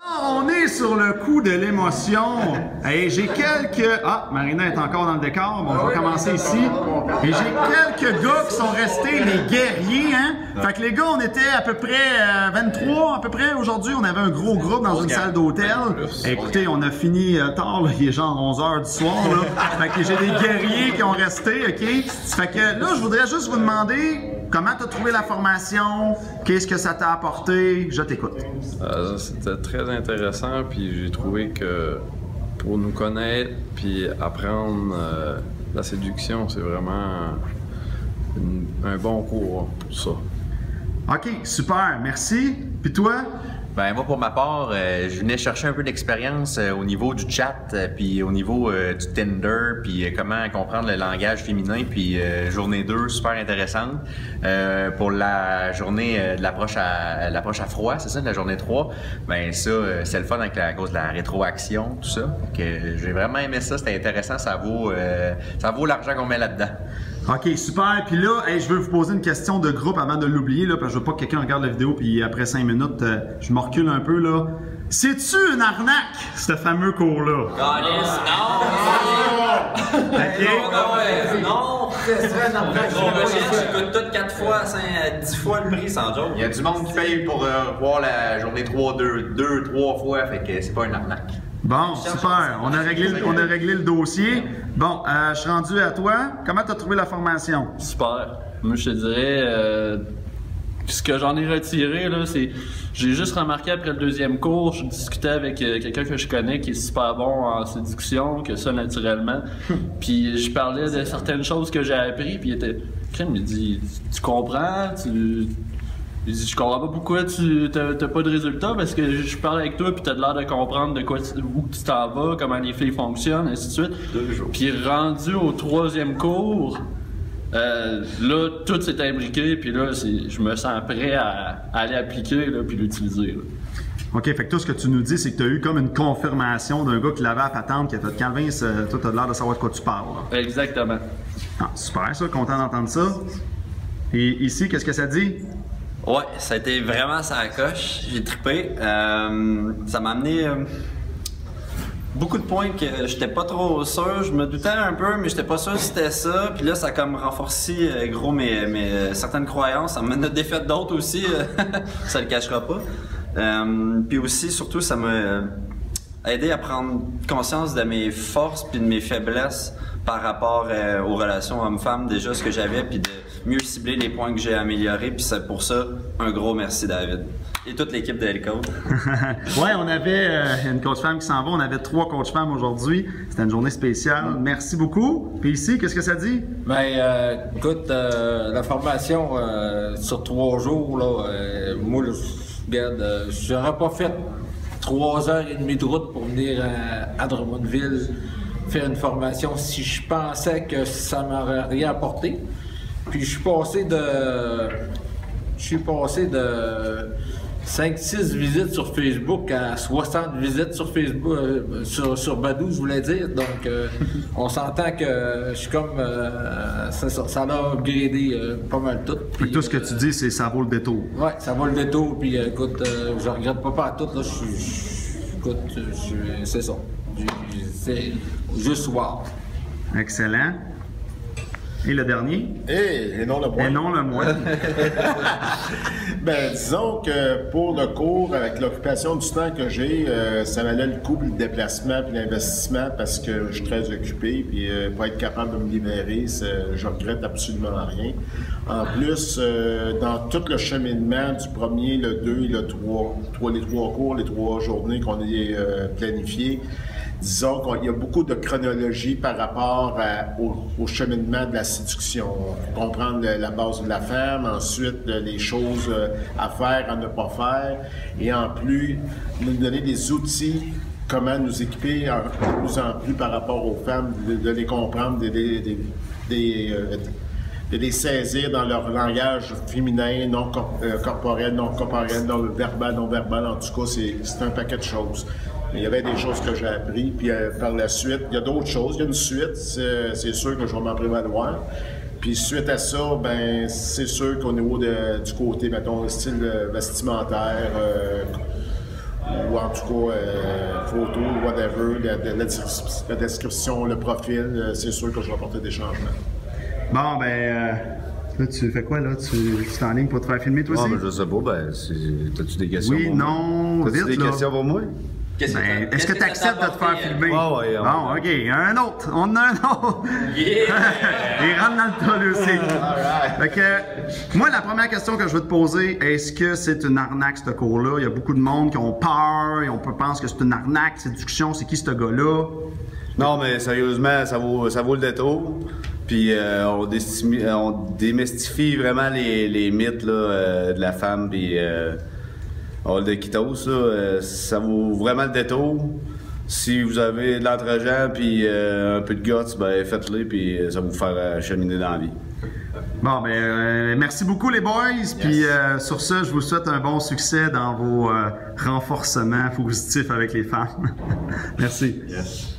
On est sur le coup de l'émotion. Et j'ai quelques... Ah, Marina est encore dans le décor. Bon, on va commencer ici. Et j'ai quelques gars qui sont restés les guerriers, hein. Fait que les gars, on était à peu près 23, à peu près. Aujourd'hui, on avait un gros groupe dans une salle d'hôtel. Écoutez, on a fini tard, là. Il est genre 11 h du soir, là. Fait que j'ai des guerriers qui ont resté, OK? Fait que là, je voudrais juste vous demander... Comment tu as trouvé la formation? Qu'est-ce que ça t'a apporté? Je t'écoute. C'était très intéressant, puis j'ai trouvé que pour nous connaître, puis apprendre la séduction, c'est vraiment un bon cours pour ça. OK, super, merci. Puis toi? Ben moi, pour ma part, je venais chercher un peu d'expérience au niveau du chat, puis au niveau du Tinder, puis comment comprendre le langage féminin, puis journée 2, super intéressante. Pour la journée de l'approche à froid, c'est ça, la journée 3, ben ça, c'est le fun avec à cause de la rétroaction, tout ça. Que j'ai vraiment aimé ça, c'était intéressant, ça vaut l'argent qu'on met là-dedans. OK, super. Puis là, hey, je veux vous poser une question de groupe avant de l'oublier, là, parce que je veux pas que quelqu'un regarde la vidéo puis après 5 minutes, je me recule un peu, là. C'est-tu une arnaque, ce fameux cours-là? Non! C'est une arnaque. J'écoute tout 4 fois, 10 fois le prix, sans joke. Il y a du monde qui paye pour voir la journée 3 2, 3 fois, fait que c'est pas une arnaque. Bon, super. On a réglé le dossier. Bon, je suis rendu à toi. Comment tu as trouvé la formation? Super. Moi, je te dirais, ce que j'en ai retiré, là, c'est... J'ai juste remarqué après le deuxième cours, je discutais avec quelqu'un que je connais qui est super bon en séduction, que ça naturellement. Puis je parlais de certaines choses que j'ai appris, puis il était... Il me dit, tu comprends? Il dit, je comprends pas pourquoi tu t'as pas de résultats, parce que je parle avec toi puis t'as l'air de comprendre de quoi où tu t'en vas, comment les filles fonctionnent, ainsi de suite. Puis rendu au troisième cours, là, tout s'est imbriqué, puis là, je me sens prêt à aller appliquer, là, puis l'utiliser. OK, fait que toi, ce que tu nous dis, c'est que tu as eu comme une confirmation d'un gars qui l'avait à patente, qui a fait Calvin, toi, tu as l'air de savoir de quoi tu parles. Là. Exactement. Ah, super, ça, content d'entendre ça. Et ici, qu'est-ce que ça dit? Ouais, ça a été vraiment ça coche. J'ai trippé. Ça m'a amené beaucoup de points que j'étais pas trop sûr. Je me doutais un peu, mais j'étais pas sûr si c'était ça. Puis là, ça a comme renforcé gros mes certaines croyances. Ça m'a défait d'autres aussi. Ça le cachera pas. Puis aussi, surtout, ça m'a aidé à prendre conscience de mes forces puis de mes faiblesses par rapport aux relations hommes-femmes, déjà ce que j'avais, puis de mieux cibler les points que j'ai améliorés. Puis c'est pour ça, un gros merci David. Et toute l'équipe de L-Code. Ouais, on avait une coach femme qui s'en va. On avait 3 coachs femmes aujourd'hui. C'était une journée spéciale. Merci beaucoup. Puis ici, qu'est-ce que ça dit? Ben, écoute, la formation sur 3 jours, là, moi, regarde, j'aurais pas fait 3h30 de route pour venir à Drummondville faire une formation si je pensais que ça m'aurait rien apporté. Puis je suis passé de 5-6 visites sur Facebook à 60 visites sur Facebook, sur Badoo, je voulais dire. Donc, on s'entend que je suis comme... ça l'a upgradé pas mal tout. Puis tout ce que tu dis, c'est ça vaut le détour. Ouais, ça vaut le détour. Puis écoute, je regrette pas tout. Là, c'est ça. C'est juste wow. Excellent. Et le dernier? Et non le moins. Et non le moins. Ben, disons que pour le cours, avec l'occupation du temps que j'ai, ça valait le coup, le déplacement puis l'investissement parce que je suis très occupé. Puis pour être capable de me libérer, je regrette absolument rien. En plus, dans tout le cheminement du premier, le 2 et le 3, les 3 cours, les 3 journées qu'on a planifiées, disons qu'il y a beaucoup de chronologie par rapport au cheminement de la séduction. Pour comprendre la base de la femme, ensuite les choses à faire, à ne pas faire, et en plus, nous donner des outils, comment nous équiper de plus en plus par rapport aux femmes, de les comprendre, de les saisir dans leur langage féminin, non corporel, non corporel, non verbal, non verbal. En tout cas, c'est un paquet de choses. Mais il y avait des choses que j'ai appris, puis par la suite, il y a d'autres choses. Il y a une suite, c'est sûr que je vais m'en prévaloir. Puis suite à ça, ben c'est sûr qu'au niveau du côté, mettons, style vestimentaire, ou en tout cas photo, whatever, la description, le profil, c'est sûr que je vais apporter des changements. Bon, ben, là, tu fais quoi, là? Tu t'enlignes pour te faire filmer, toi aussi? Ben, je sais pas, ben, t'as-tu des questions Oui, pour moi? non, T'as-tu vite, des là. questions pour moi? Ben, est-ce que tu acceptes de te faire filmer? Ah ouais, Bon, OK, un autre. On en a un autre. Il rentre dans le tas, lui aussi. Fait que, moi, la première question que je veux te poser, est-ce que c'est une arnaque, ce cours-là? Il y a beaucoup de monde qui ont peur, et on pense que c'est une arnaque, séduction, c'est qui ce gars-là? Non, mais sérieusement, ça vaut le détour. Puis on démystifie vraiment les mythes là, de la femme puis de Kitos. Ça vaut vraiment le détour. Si vous avez de l'entre-gens puis un peu de guts, ben faites-le puis ça va vous faire cheminer dans la vie. Bon, ben, merci beaucoup les boys. Puis sur ce, je vous souhaite un bon succès dans vos renforcements positifs avec les femmes. Merci. Merci.